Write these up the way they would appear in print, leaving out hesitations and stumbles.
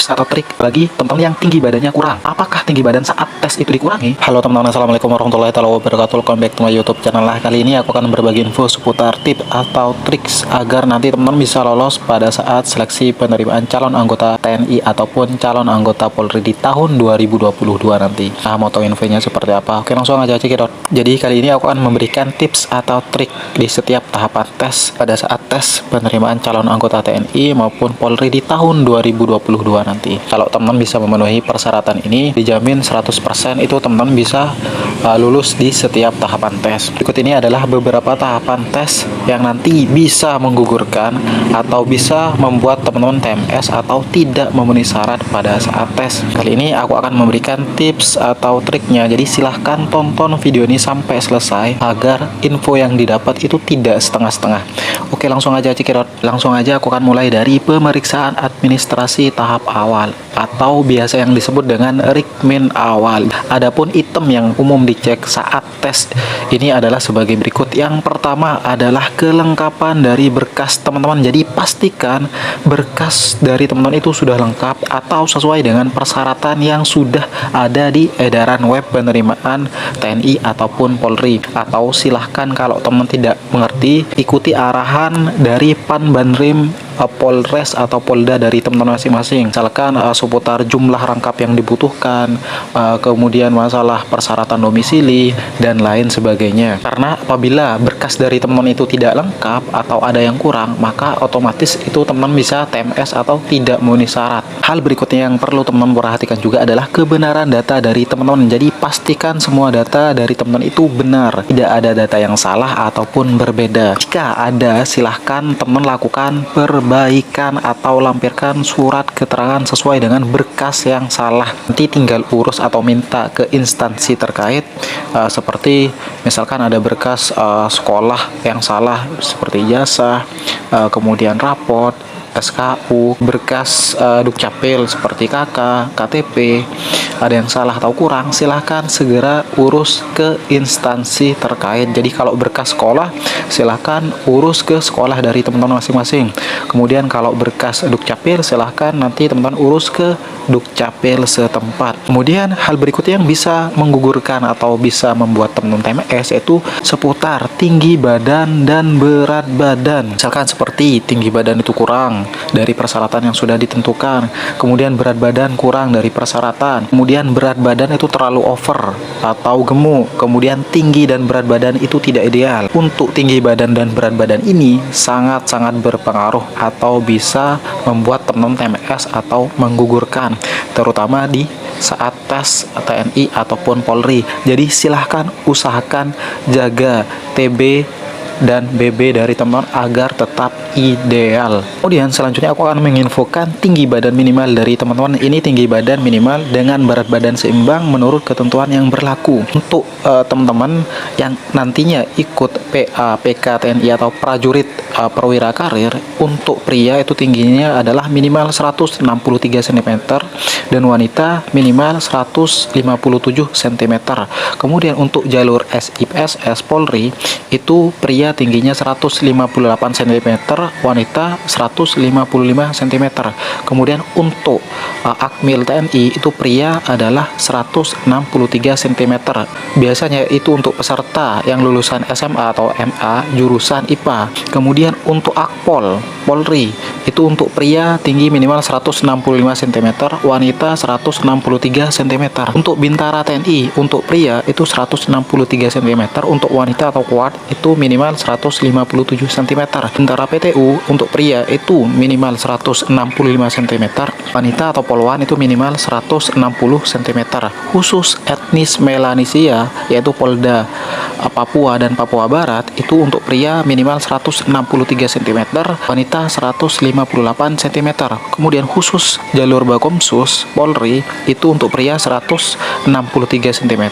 tips atau trik bagi teman-teman yang tinggi badannya kurang. Apakah tinggi badan saat tes itu dikurangi? Halo teman-teman, assalamualaikum warahmatullahi wabarakatuh. Welcome back to my YouTube channel lah. Kali ini aku akan berbagi info seputar tips atau triks agar nanti teman-teman bisa lolos pada saat seleksi penerimaan calon anggota TNI ataupun calon anggota Polri di tahun 2022 nanti. Nah, mau tahu infonya seperti apa? Oke, langsung aja cekidot. Jadi kali ini aku akan memberikan tips atau trik di setiap tahapan tes pada saat tes penerimaan calon anggota TNI maupun Polri di tahun 2022 nanti. Kalau teman-teman bisa memenuhi persyaratan ini, dijamin 100% itu teman-teman bisa lulus di setiap tahapan tes. Berikut ini adalah beberapa tahapan tes yang nanti bisa menggugurkan atau bisa membuat teman-teman TMS atau tidak memenuhi syarat pada saat tes. Kali ini aku akan memberikan tips atau triknya, jadi silahkan tonton video ini sampai selesai agar info yang didapat itu tidak setengah-setengah. Oke, langsung aja cekidot. Langsung aja aku akan mulai dari pemeriksaan administrasi tahap awal atau biasa yang disebut dengan rikmin awal. Adapun item yang umum dicek saat tes ini adalah sebagai berikut. Yang pertama adalah kelengkapan dari berkas teman-teman. Jadi pastikan berkas dari teman-teman itu sudah lengkap atau sesuai dengan persyaratan yang sudah ada di edaran web penerimaan TNI ataupun Polri. Atau silahkan kalau teman tidak mengerti, ikuti arahan dari Panbanrim Polres atau Polda dari teman-teman masing-masing. Misalkan seputar jumlah rangkap yang dibutuhkan, kemudian masalah persyaratan domisili dan lain sebagainya. Karena apabila berkas dari teman-teman itu tidak lengkap atau ada yang kurang, maka otomatis itu teman-teman bisa TMS atau tidak memenuhi syarat. Hal berikutnya yang perlu teman-teman perhatikan juga adalah kebenaran data dari teman-teman. Jadi pastikan semua data dari teman-teman itu benar, tidak ada data yang salah ataupun berbeda. Jika ada, silahkan teman-teman lakukan perbaikan atau lampirkan surat keterangan sesuai dengan berkas yang salah. Nanti tinggal urus atau minta ke instansi terkait, seperti misalkan ada berkas sekolah yang salah seperti ijazah, kemudian raport, SKU, berkas Dukcapil seperti KK, KTP, ada yang salah atau kurang, silahkan segera urus ke instansi terkait. Jadi kalau berkas sekolah, silahkan urus ke sekolah dari teman-teman masing-masing. Kemudian kalau berkas Dukcapil, silahkan nanti teman-teman urus ke Dukcapil setempat. Kemudian hal berikutnya yang bisa menggugurkan atau bisa membuat teman-teman TMS yaitu seputar tinggi badan dan berat badan. Misalkan seperti tinggi badan itu kurang dari persyaratan yang sudah ditentukan, kemudian berat badan kurang dari persyaratan, kemudian berat badan itu terlalu over atau gemuk, kemudian tinggi dan berat badan itu tidak ideal. Untuk tinggi badan dan berat badan ini sangat-sangat berpengaruh atau bisa membuat teman-teman TMS atau menggugurkan, terutama di saat tes TNI ataupun Polri. Jadi silahkan usahakan jaga TB dan BB dari teman agar tetap ideal. Kemudian selanjutnya aku akan menginfokan tinggi badan minimal dari teman-teman. Ini tinggi badan minimal dengan berat badan seimbang menurut ketentuan yang berlaku. Untuk teman-teman yang nantinya ikut PA, PK TNI atau prajurit perwira karir, untuk pria itu tingginya adalah minimal 163 cm dan wanita minimal 157 cm. Kemudian untuk jalur SIPSS Polri itu pria tingginya 158 cm, wanita 155 cm. Kemudian untuk Akmil TNI itu pria adalah 163 cm. Biasanya itu untuk peserta yang lulusan SMA atau MA jurusan IPA. Kemudian untuk Akpol Polri itu untuk pria tinggi minimal 165 cm, wanita 163 cm. Untuk Bintara TNI untuk pria itu 163 cm, untuk wanita atau kuat itu minimal 157 cm. Bintara PTU untuk pria itu minimal 165 cm, wanita atau poluan itu minimal 160 cm. Khusus etnis Melanesia yaitu Polda Papua dan Papua Barat itu untuk pria minimal 163 cm, wanita 158 cm. Kemudian khusus jalur Bakomsus Polri itu untuk pria 163 cm,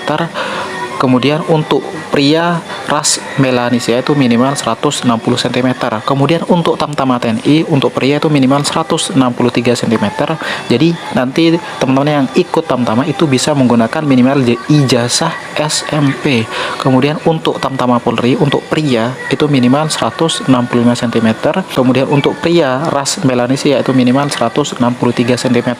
Kemudian untuk pria ras Melanesia itu minimal 160 cm. Kemudian untuk tamtama TNI untuk pria itu minimal 163 cm. Jadi nanti teman-teman yang ikut tamtama itu bisa menggunakan minimal ijazah SMP. Kemudian untuk tamtama Polri untuk pria itu minimal 165 cm. Kemudian untuk pria ras Melanesia itu minimal 163 cm.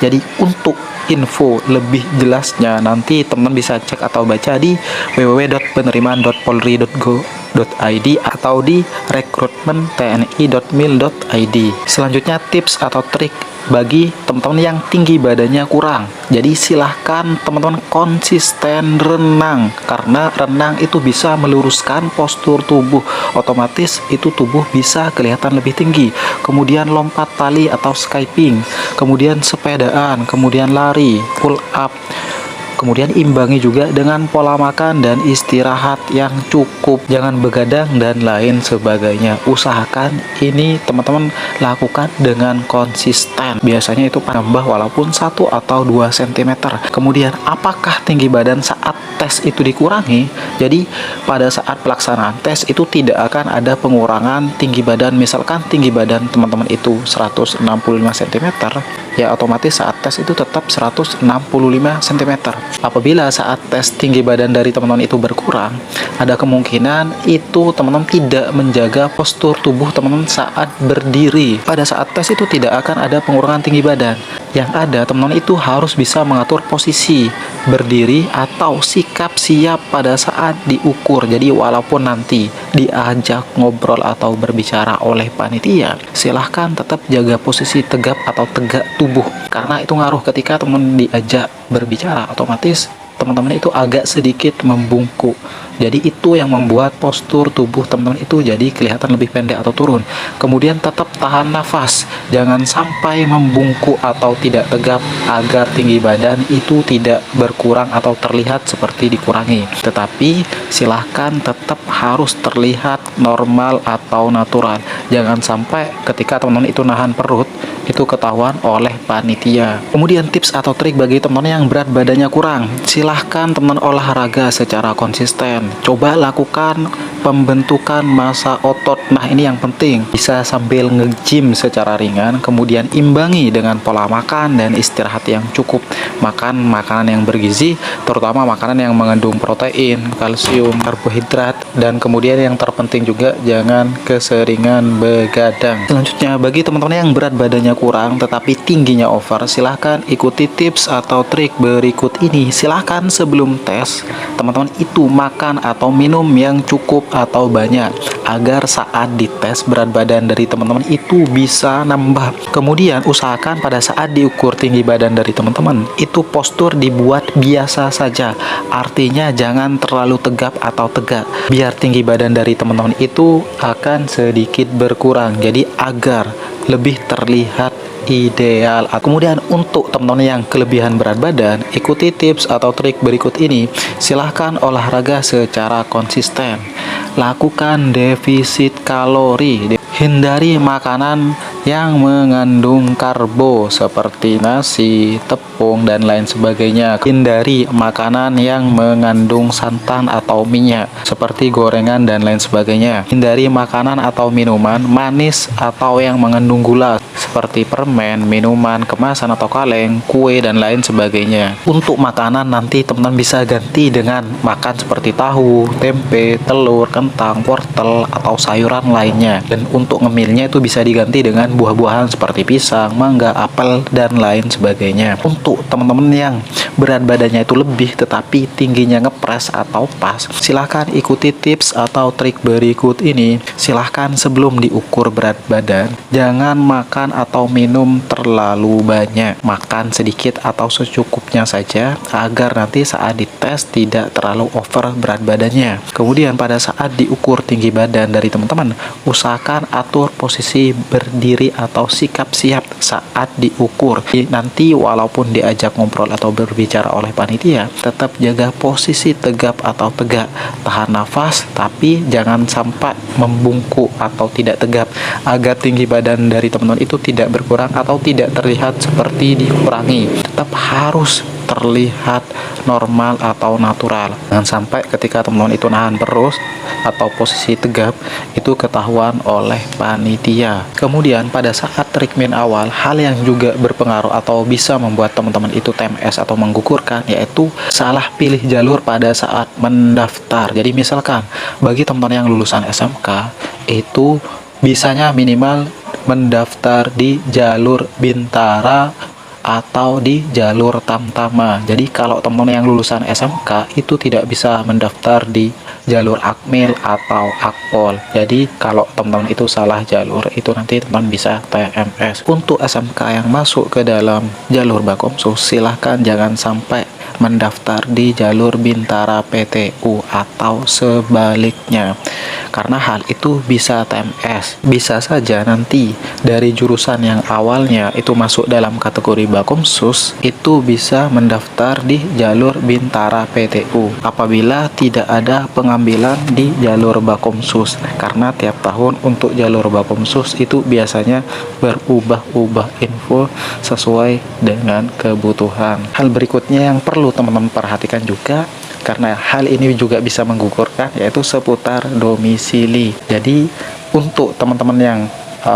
Jadi untuk info lebih jelasnya nanti teman-teman bisa cek atau baca di www.penerimaan.polri.go.id atau di rekrutmentni.mil.id. Selanjutnya tips atau trik bagi teman-teman yang tinggi badannya kurang. Jadi silahkan teman-teman konsisten renang, karena renang itu bisa meluruskan postur tubuh, otomatis itu tubuh bisa kelihatan lebih tinggi. Kemudian lompat tali atau skipping, kemudian sepedaan, kemudian lari, pull up. Kemudian imbangi juga dengan pola makan dan istirahat yang cukup, jangan begadang dan lain sebagainya. Usahakan ini teman-teman lakukan dengan konsisten. Biasanya itu tambah walaupun 1 atau 2 cm. Kemudian apakah tinggi badan saat tes itu dikurangi? Jadi pada saat pelaksanaan tes itu tidak akan ada pengurangan tinggi badan. Misalkan tinggi badan teman-teman itu 165 cm, ya otomatis saat tes itu tetap 165 cm. Apabila saat tes tinggi badan dari teman-teman itu berkurang, ada kemungkinan itu teman-teman tidak menjaga postur tubuh teman-teman saat berdiri. Pada saat tes itu tidak akan ada pengurangan tinggi badan. Yang ada teman-teman itu harus bisa mengatur posisi berdiri atau sikap siap pada saat diukur. Jadi walaupun nanti diajak ngobrol atau berbicara oleh panitia, silahkan tetap jaga posisi tegap atau tegak tubuh, karena itu ngaruh ketika teman diajak berbicara, otomatis teman-teman itu agak sedikit membungkuk. Jadi itu yang membuat postur tubuh teman-teman itu jadi kelihatan lebih pendek atau turun. Kemudian tetap tahan nafas, jangan sampai membungkuk atau tidak tegap, agar tinggi badan itu tidak berkurang atau terlihat seperti dikurangi. Tetapi silahkan tetap harus terlihat normal atau natural. Jangan sampai ketika teman-teman itu nahan perut itu ketahuan oleh panitia. Kemudian tips atau trik bagi teman-teman yang berat badannya kurang, silahkan teman olahraga secara konsisten. Coba lakukan pembentukan massa otot. Nah ini yang penting, bisa sambil nge-gym secara ringan. Kemudian imbangi dengan pola makan dan istirahat yang cukup. Makan makanan yang bergizi, terutama makanan yang mengandung protein, kalsium, karbohidrat, dan kemudian yang terpenting juga jangan keseringan begadang. Selanjutnya bagi teman-teman yang berat badannya kurang tetapi tingginya over, silahkan ikuti tips atau trik berikut ini. Silahkan sebelum tes teman-teman itu makan atau minum yang cukup atau banyak, agar saat dites berat badan dari teman-teman itu bisa nambah. Kemudian usahakan pada saat diukur tinggi badan dari teman-teman itu postur dibuat biasa saja, artinya jangan terlalu tegap atau tegak, biar tinggi badan dari teman-teman itu akan sedikit berkurang, jadi agar lebih terlihat ideal. Kemudian untuk teman-teman yang kelebihan berat badan, ikuti tips atau trik berikut ini. Silahkan olahraga secara konsisten, lakukan defisit kalori, hindari makanan yang mengandung karbo seperti nasi, tepung, dan lain sebagainya. Hindari makanan yang mengandung santan atau minyak seperti gorengan dan lain sebagainya. Hindari makanan atau minuman manis atau yang mengandung gula seperti permen, minuman kemasan atau kaleng, kue, dan lain sebagainya. Untuk makanan nanti teman-teman bisa ganti dengan makan seperti tahu, tempe, telur, kentang, wortel, atau sayuran lainnya. Dan untuk ngemilnya itu bisa diganti dengan buah-buahan seperti pisang, mangga, apel, dan lain sebagainya. Untuk teman-teman yang berat badannya itu lebih tetapi tingginya ngepres atau pas, silahkan ikuti tips atau trik berikut ini. Silahkan sebelum diukur berat badan, jangan makan atau minum terlalu banyak, makan sedikit atau secukupnya saja, agar nanti saat dites tidak terlalu over berat badannya. Kemudian pada saat diukur tinggi badan dari teman-teman, usahakan atur posisi berdiri atau sikap siap saat diukur. Nanti walaupun diajak ngobrol atau berbicara oleh panitia, tetap jaga posisi tegap atau tegak, tahan nafas tapi jangan sampai membungkuk atau tidak tegap, agar tinggi badan dari teman-teman itu tidak berkurang atau tidak terlihat seperti dikurangi. Tetap harus terlihat normal atau natural. Jangan sampai ketika teman-teman itu nahan terus atau posisi tegap itu ketahuan oleh panitia. Kemudian pada saat treatment awal, hal yang juga berpengaruh atau bisa membuat teman-teman itu TMS atau menggugurkan, yaitu salah pilih jalur pada saat mendaftar. Jadi misalkan bagi teman-teman yang lulusan SMK itu bisanya minimal mendaftar di jalur Bintara atau di jalur Tamtama. Jadi kalau teman-teman yang lulusan SMK itu tidak bisa mendaftar di jalur Akmil atau Akpol. Jadi kalau teman-teman itu salah jalur, itu nanti teman bisa TMS. Untuk SMK yang masuk ke dalam jalur Bakomsus, silahkan jangan sampai mendaftar di jalur Bintara PTU atau sebaliknya, karena hal itu bisa TMS. Bisa saja nanti dari jurusan yang awalnya itu masuk dalam kategori Bakomsus itu bisa mendaftar di jalur Bintara PTU apabila tidak ada pengambilan di jalur Bakomsus, karena tiap tahun untuk jalur Bakomsus itu biasanya berubah-ubah info sesuai dengan kebutuhan. Hal berikutnya yang perlu teman-teman perhatikan juga, karena hal ini juga bisa menggugurkan, yaitu seputar domisili. Jadi untuk teman-teman yang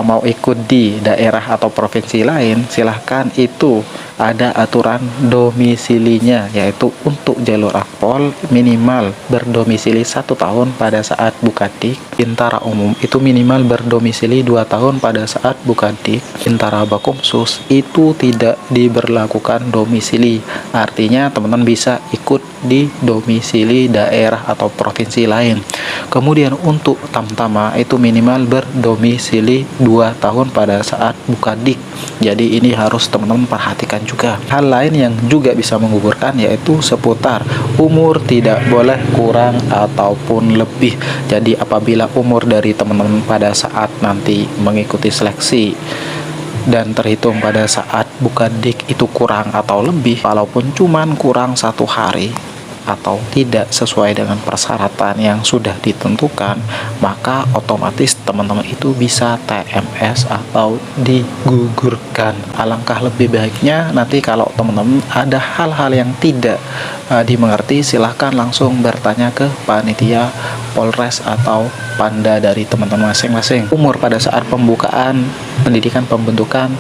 mau ikut di daerah atau provinsi lain, silahkan itu ada aturan domisilinya, yaitu untuk jalur Akpol minimal berdomisili 1 tahun pada saat Bukadik. Bintara umum itu minimal berdomisili 2 tahun pada saat Bukadik. Bintara Bakomsus itu tidak diberlakukan domisili, artinya teman-teman bisa ikut di domisili daerah atau provinsi lain. Kemudian untuk Tamtama itu minimal berdomisili 2 tahun pada saat Bukadik. Jadi ini harus teman-teman perhatikan juga. Hal lain yang juga bisa menggugurkan yaitu seputar umur, tidak boleh kurang ataupun lebih. Jadi apabila umur dari teman-teman pada saat nanti mengikuti seleksi dan terhitung pada saat Bukadik itu kurang atau lebih, walaupun cuman kurang 1 hari atau tidak sesuai dengan persyaratan yang sudah ditentukan, maka otomatis teman-teman itu bisa TMS atau digugurkan. Alangkah lebih baiknya nanti kalau teman-teman ada hal-hal yang tidak dimengerti, silahkan langsung bertanya ke panitia Polres atau Panda dari teman-teman masing-masing. Umur pada saat pembukaan pendidikan pembentukan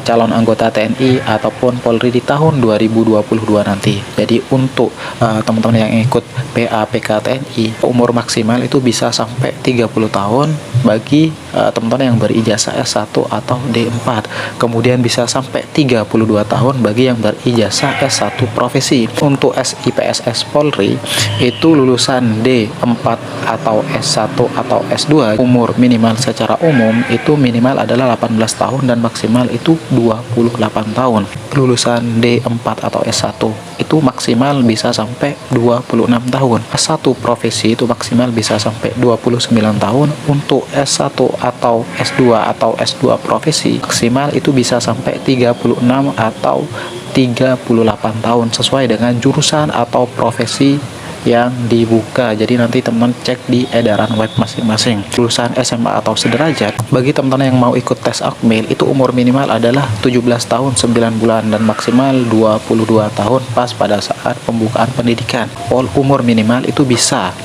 calon anggota TNI ataupun Polri di tahun 2022 nanti. Jadi untuk teman-teman yang ikut PAPK TNI, umur maksimal itu bisa sampai 30 tahun bagi teman-teman yang berijazah S1 atau D4. Kemudian bisa sampai 32 tahun bagi yang berijazah S1 profesi. Untuk SIPSS Polri itu lulusan D4 atau S1 atau S2, umur minimal secara umum itu minimal adalah 18 tahun dan maksimal itu 28 tahun. Lulusan D4 atau S1 itu maksimal bisa sampai 26 tahun. S1 profesi itu maksimal bisa sampai 29 tahun. Untuk S1 atau S2 atau S2 profesi maksimal itu bisa sampai 36 atau 38 tahun sesuai dengan jurusan atau profesi yang dibuka. Jadi nanti teman cek di edaran web masing-masing. Lulusan SMA atau sederajat, bagi teman-teman yang mau ikut tes Akmil itu umur minimal adalah 17 tahun 9 bulan dan maksimal 22 tahun pas pada saat pembukaan pendidikan. Umur minimal itu bisa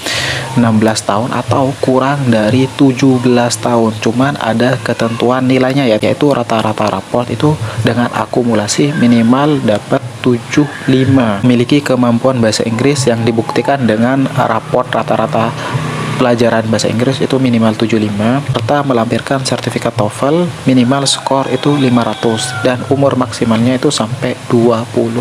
16 tahun atau kurang dari 17 tahun. Cuman ada ketentuan nilainya yaitu rata-rata raport itu dengan akumulasi minimal dapat 75. Memiliki kemampuan bahasa Inggris yang dibuktikan dengan raport rata-rata pelajaran bahasa Inggris itu minimal 75, serta melampirkan sertifikat TOEFL minimal skor itu 500 dan umur maksimalnya itu sampai 21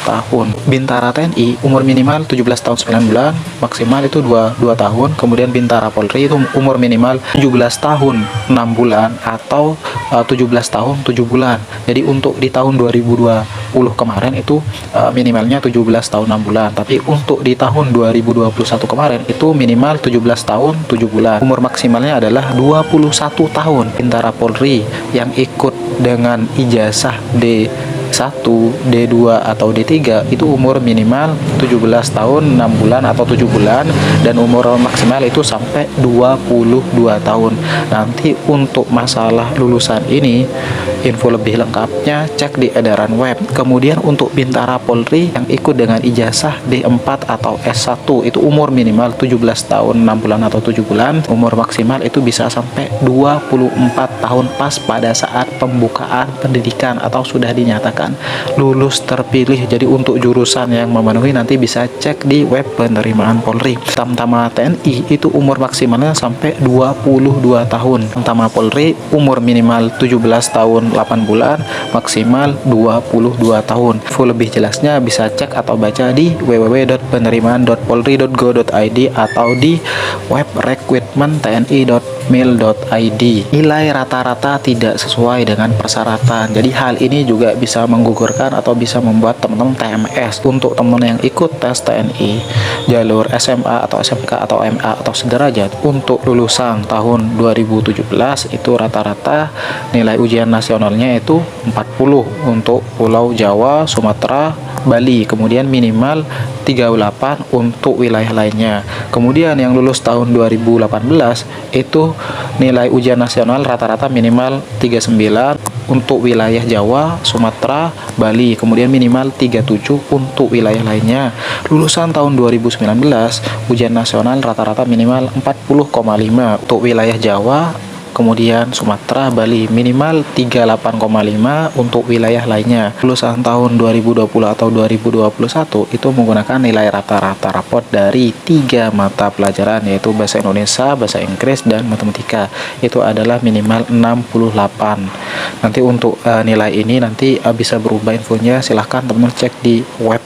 tahun. Bintara TNI umur minimal 17 tahun 9 bulan, maksimal itu 22 tahun. Kemudian Bintara Polri itu umur minimal 17 tahun 6 bulan atau 17 tahun 7 bulan. Jadi untuk di tahun 2020 kemarin itu minimalnya 17 tahun 6 bulan, tapi untuk di tahun 2021 kemarin itu minimal 17 tahun 7 bulan. Umur maksimalnya adalah 21 tahun. Bintara Polri yang ikut dengan ijazah D1, D2 atau D3 itu umur minimal 17 tahun 6 bulan atau 7 bulan dan umur maksimal itu sampai 22 tahun. Nanti untuk masalah lulusan ini Info lebih lengkapnya cek di edaran web. Kemudian untuk Bintara Polri yang ikut dengan ijazah D4 atau S1 itu umur minimal 17 tahun 6 bulan atau 7 bulan. Umur maksimal itu bisa sampai 24 tahun pas pada saat pembukaan pendidikan atau sudah dinyatakan lulus terpilih. Jadi untuk jurusan yang memenuhi nanti bisa cek di web penerimaan Polri. Tamtama TNI itu umur maksimalnya sampai 22 tahun. Tamtama Polri umur minimal 17 tahun 8 bulan, maksimal 22 tahun. Info lebih jelasnya bisa cek atau baca di www.penerimaan.polri.go.id atau di web recruitment.tni.mil.id. Nilai rata-rata tidak sesuai dengan persyaratan. Jadi hal ini juga bisa menggugurkan atau bisa membuat teman-teman TMS. Untuk teman-teman yang ikut tes TNI jalur SMA atau SMK atau MA atau sederajat untuk lulusan tahun 2017 itu rata-rata nilai ujian nasionalnya itu 40 untuk Pulau Jawa, Sumatera, Bali, kemudian minimal 38 untuk wilayah lainnya. Kemudian yang lulus tahun 2018 itu nilai ujian nasional rata-rata minimal 39 untuk wilayah Jawa, Sumatera, Bali, kemudian minimal 37 untuk wilayah lainnya. Lulusan tahun 2019 ujian nasional rata-rata minimal 40,5 untuk wilayah Jawa, kemudian Sumatera, Bali minimal 38,5 untuk wilayah lainnya. Lulusan tahun 2020 atau 2021 itu menggunakan nilai rata-rata rapot dari 3 mata pelajaran yaitu bahasa Indonesia, bahasa Inggris, dan matematika. Itu adalah minimal 68. Nanti untuk nilai ini nanti bisa berubah infonya, silahkan teman-teman cek di web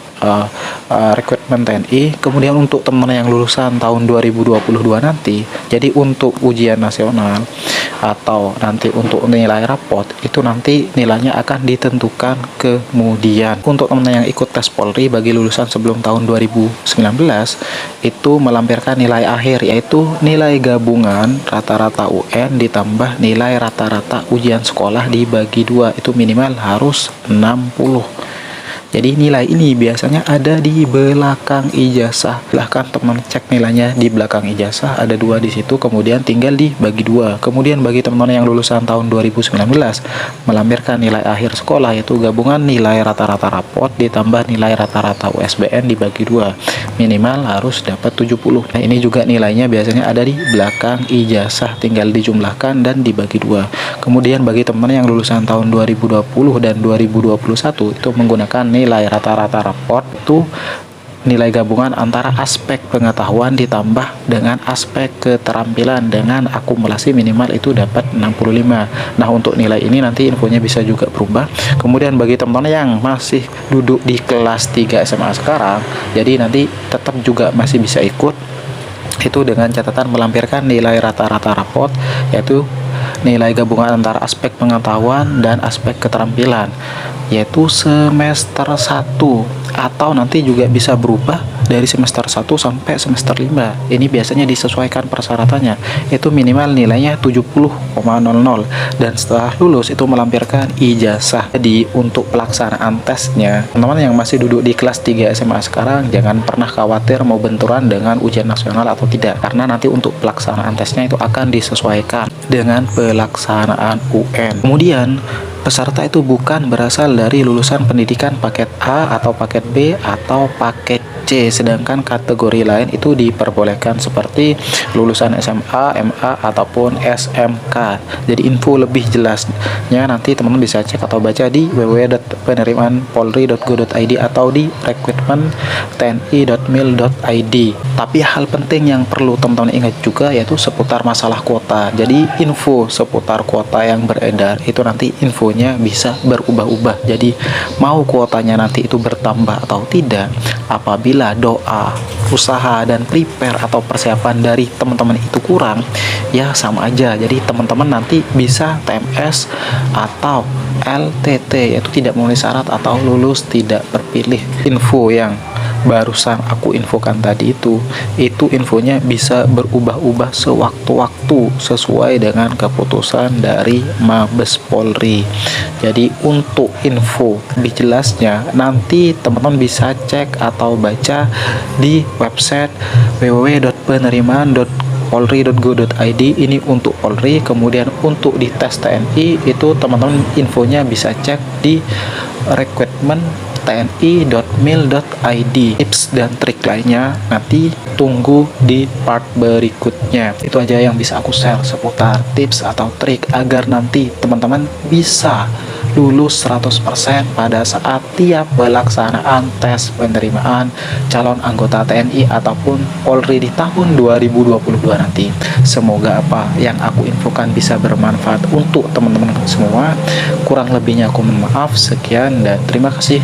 rekrutmen TNI. Kemudian untuk teman yang lulusan tahun 2022 nanti, jadi untuk ujian nasional atau nanti untuk nilai rapot itu nanti nilainya akan ditentukan kemudian. Untuk teman yang ikut tes Polri bagi lulusan sebelum tahun 2019 itu melampirkan nilai akhir yaitu nilai gabungan rata-rata UN ditambah nilai rata-rata ujian sekolah dibagi 2, itu minimal harus 60. Jadi nilai ini biasanya ada di belakang ijazah. Silahkan teman cek nilainya di belakang ijazah, ada 2 di situ, kemudian tinggal dibagi 2. Kemudian bagi teman-teman yang lulusan tahun 2019 melampirkan nilai akhir sekolah yaitu gabungan nilai rata-rata rapot ditambah nilai rata-rata USBN dibagi 2. Minimal harus dapat 70. Nah, ini juga nilainya biasanya ada di belakang ijazah, tinggal dijumlahkan dan dibagi 2. Kemudian bagi teman yang lulusan tahun 2020 dan 2021 itu menggunakan nilai rata-rata raport itu nilai gabungan antara aspek pengetahuan ditambah dengan aspek keterampilan dengan akumulasi minimal itu dapat 65. Nah, untuk nilai ini nanti infonya bisa juga berubah. Kemudian bagi teman-teman yang masih duduk di kelas 3 SMA sekarang, jadi nanti tetap juga masih bisa ikut itu dengan catatan melampirkan nilai rata-rata raport yaitu nilai gabungan antara aspek pengetahuan dan aspek keterampilan yaitu semester 1 atau nanti juga bisa berubah dari semester 1 sampai semester 5. Ini biasanya disesuaikan persyaratannya, itu minimal nilainya 70,00 dan setelah lulus itu melampirkan ijazah. Jadi untuk pelaksanaan tesnya, teman-teman yang masih duduk di kelas 3 SMA sekarang jangan pernah khawatir mau benturan dengan ujian nasional atau tidak, karena nanti untuk pelaksanaan tesnya itu akan disesuaikan dengan pelaksanaan UN. Kemudian peserta itu bukan berasal dari lulusan pendidikan paket A atau paket B atau paket C, sedangkan kategori lain itu diperbolehkan seperti lulusan SMA, MA ataupun SMK. Jadi info lebih jelasnya nanti teman-teman bisa cek atau baca di www.penerimaanpolri.go.id atau di recruitment.tni.mil.id. Tapi hal penting yang perlu teman-teman ingat juga yaitu seputar masalah kuota. Jadi info seputar kuota yang beredar itu nanti infonya bisa berubah-ubah. Jadi mau kuotanya nanti itu bertambah atau tidak, apabila doa, usaha, dan prepare atau persiapan dari teman-teman itu kurang, ya sama aja. Jadi teman-teman nanti bisa TMS atau LTT, yaitu tidak memenuhi syarat atau lulus tidak terpilih. Info yang barusan aku infokan tadi itu infonya bisa berubah-ubah sewaktu-waktu sesuai dengan keputusan dari Mabes Polri. Jadi untuk info lebih jelasnya nanti teman-teman bisa cek atau baca di website www.penerimaan.polri.go.id polri.go.id ini untuk Polri. Kemudian untuk di tes TNI itu teman-teman infonya bisa cek di rekrutmen tni.mil.id. Tips dan trik lainnya nanti tunggu di part berikutnya. Itu aja yang bisa aku share seputar tips atau trik agar nanti teman-teman bisa lulus 100% pada saat tiap pelaksanaan tes penerimaan calon anggota TNI ataupun Polri di tahun 2022 nanti. Semoga apa yang aku infokan bisa bermanfaat untuk teman-teman semua. Kurang lebihnya aku mohon maaf. Sekian dan terima kasih.